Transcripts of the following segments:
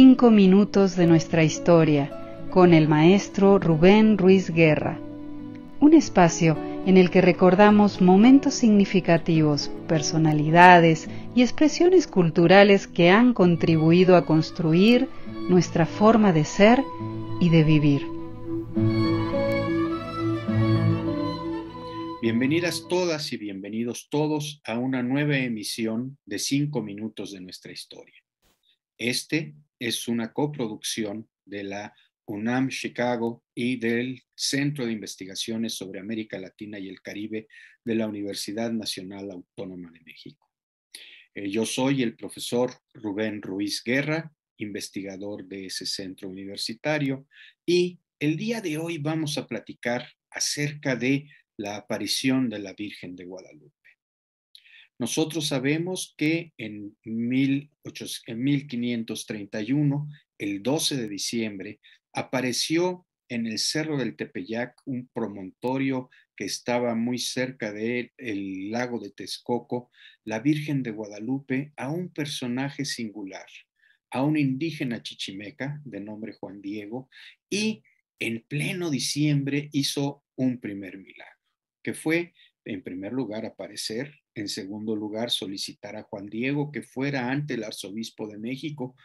5 minutos de nuestra historia con el maestro Rubén Ruiz Guerra. Un espacio en el que recordamos momentos significativos, personalidades y expresiones culturales que han contribuido a construir nuestra forma de ser y de vivir. Bienvenidas todas y bienvenidos todos a una nueva emisión de 5 minutos de nuestra historia. Este es una coproducción de la UNAM Chicago y del Centro de Investigaciones sobre América Latina y el Caribe de la Universidad Nacional Autónoma de México. Yo soy el profesor Rubén Ruiz Guerra, investigador de ese centro universitario, y el día de hoy vamos a platicar acerca de la aparición de la Virgen de Guadalupe. Nosotros sabemos que en 1531, el 12 de diciembre, apareció en el Cerro del Tepeyac, un promontorio que estaba muy cerca del lago de Texcoco, la Virgen de Guadalupe, a un personaje singular, a un indígena chichimeca de nombre Juan Diego, y en pleno diciembre hizo un primer milagro, que fue, en primer lugar, aparecer, en segundo lugar, solicitar a Juan Diego que fuera ante el arzobispo de México,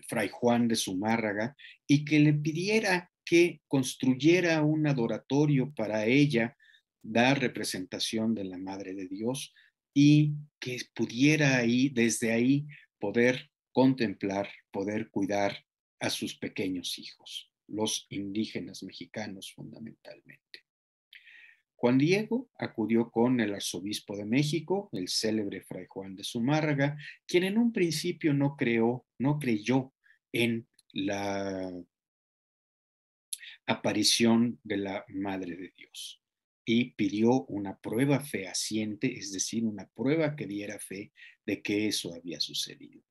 Fray Juan de Zumárraga, y que le pidiera que construyera un adoratorio para ella, dar representación de la Madre de Dios, y que pudiera ahí, desde ahí, poder contemplar, poder cuidar a sus pequeños hijos, los indígenas mexicanos fundamentalmente. Juan Diego acudió con el arzobispo de México, el célebre Fray Juan de Zumárraga, quien en un principio no creyó en la aparición de la Madre de Dios y pidió una prueba fehaciente, es decir, una prueba que diera fe de que eso había sucedido.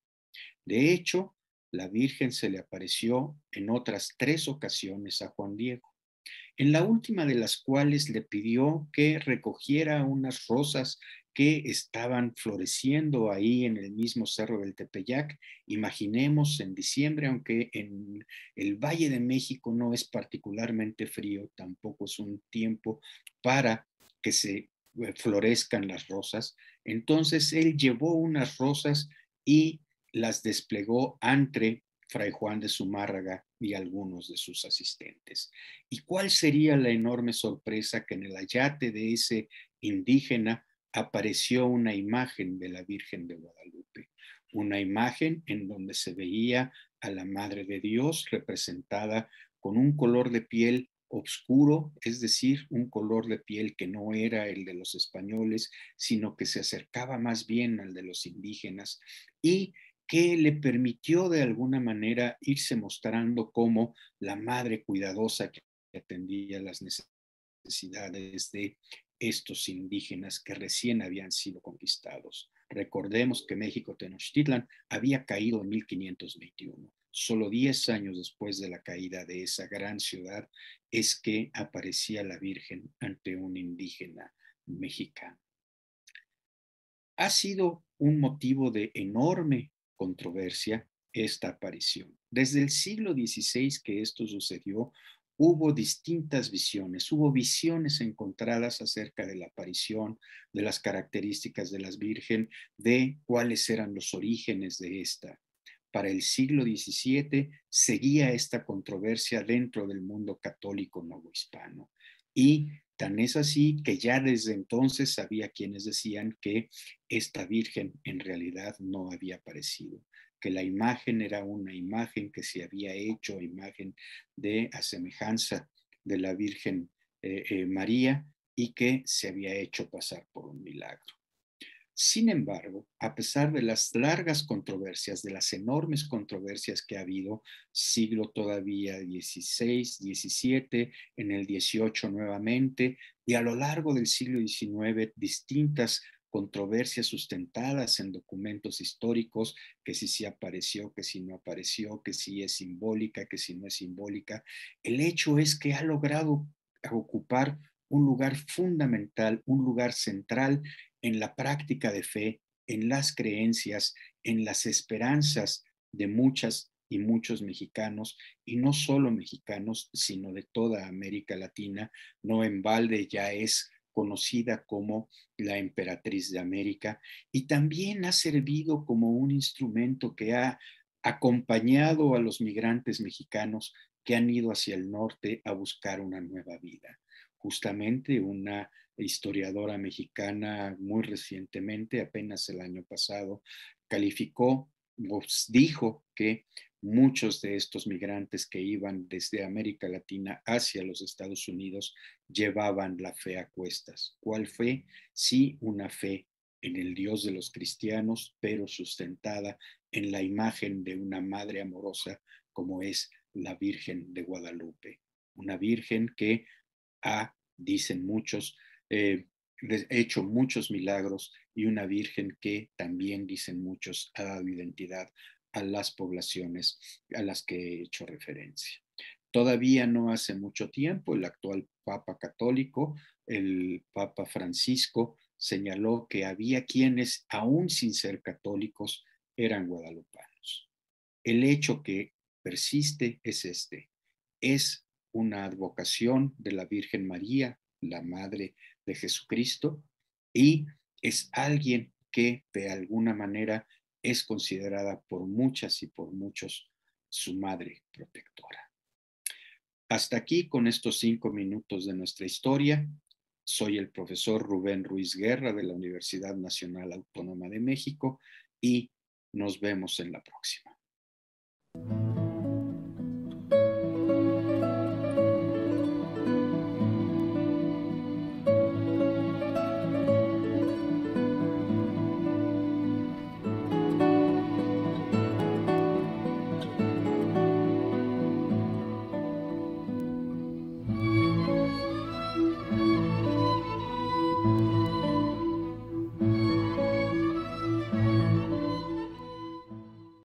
De hecho, la Virgen se le apareció en otras 3 ocasiones a Juan Diego, en la última de las cuales le pidió que recogiera unas rosas que estaban floreciendo ahí en el mismo Cerro del Tepeyac. Imaginemos en diciembre, aunque en el Valle de México no es particularmente frío, tampoco es un tiempo para que se florezcan las rosas. Entonces él llevó unas rosas y las desplegó ante Fray Juan de Zumárraga y algunos de sus asistentes. ¿Y cuál sería la enorme sorpresa? Que en el ayate de ese indígena apareció una imagen de la Virgen de Guadalupe, una imagen en donde se veía a la Madre de Dios representada con un color de piel oscuro, es decir, un color de piel que no era el de los españoles, sino que se acercaba más bien al de los indígenas, y que le permitió de alguna manera irse mostrando como la madre cuidadosa que atendía las necesidades de estos indígenas que recién habían sido conquistados. Recordemos que México Tenochtitlan había caído en 1521. Solo 10 años después de la caída de esa gran ciudad es que aparecía la Virgen ante un indígena mexicano. Ha sido un motivo de enorme controversia esta aparición. Desde el siglo XVI que esto sucedió, hubo distintas visiones, hubo visiones encontradas acerca de la aparición, de las características de la Virgen, de cuáles eran los orígenes de esta. Para el siglo XVII seguía esta controversia dentro del mundo católico novohispano, y tan es así que ya desde entonces había quienes decían que esta Virgen en realidad no había aparecido, que la imagen era una imagen que se había hecho, imagen de a semejanza de la Virgen María, y que se había hecho pasar por un milagro. Sin embargo, a pesar de las largas controversias, de las enormes controversias que ha habido, siglo todavía XVI, XVII, en el XVIII nuevamente, y a lo largo del siglo XIX, distintas controversias sustentadas en documentos históricos, que si apareció, que si no apareció, que si es simbólica, que si no es simbólica. El hecho es que ha logrado ocupar un lugar fundamental, un lugar central en la práctica de fe, en las creencias, en las esperanzas de muchas y muchos mexicanos, y no solo mexicanos, sino de toda América Latina. No en balde ya es conocida como la emperatriz de América, y también ha servido como un instrumento que ha acompañado a los migrantes mexicanos que han ido hacia el norte a buscar una nueva vida. Justamente una historiadora mexicana muy recientemente, apenas el año pasado, calificó, dijo que muchos de estos migrantes que iban desde América Latina hacia los Estados Unidos llevaban la fe a cuestas. ¿Cuál fe? Sí, una fe en el Dios de los cristianos, pero sustentada en la imagen de una madre amorosa como es la Virgen de Guadalupe. Una virgen que ha, dicen muchos, hecho muchos milagros, y una virgen que también, dicen muchos, ha dado identidad a las poblaciones a las que he hecho referencia. Todavía no hace mucho tiempo, el actual Papa Católico, el Papa Francisco, señaló que había quienes, aún sin ser católicos, eran guadalupanos. El hecho que persiste es este: es una advocación de la Virgen María, la Madre de Jesucristo, y es alguien que de alguna manera es considerada por muchas y por muchos su madre protectora. Hasta aquí con estos 5 minutos de nuestra historia. Soy el profesor Rubén Ruiz Guerra de la Universidad Nacional Autónoma de México y nos vemos en la próxima.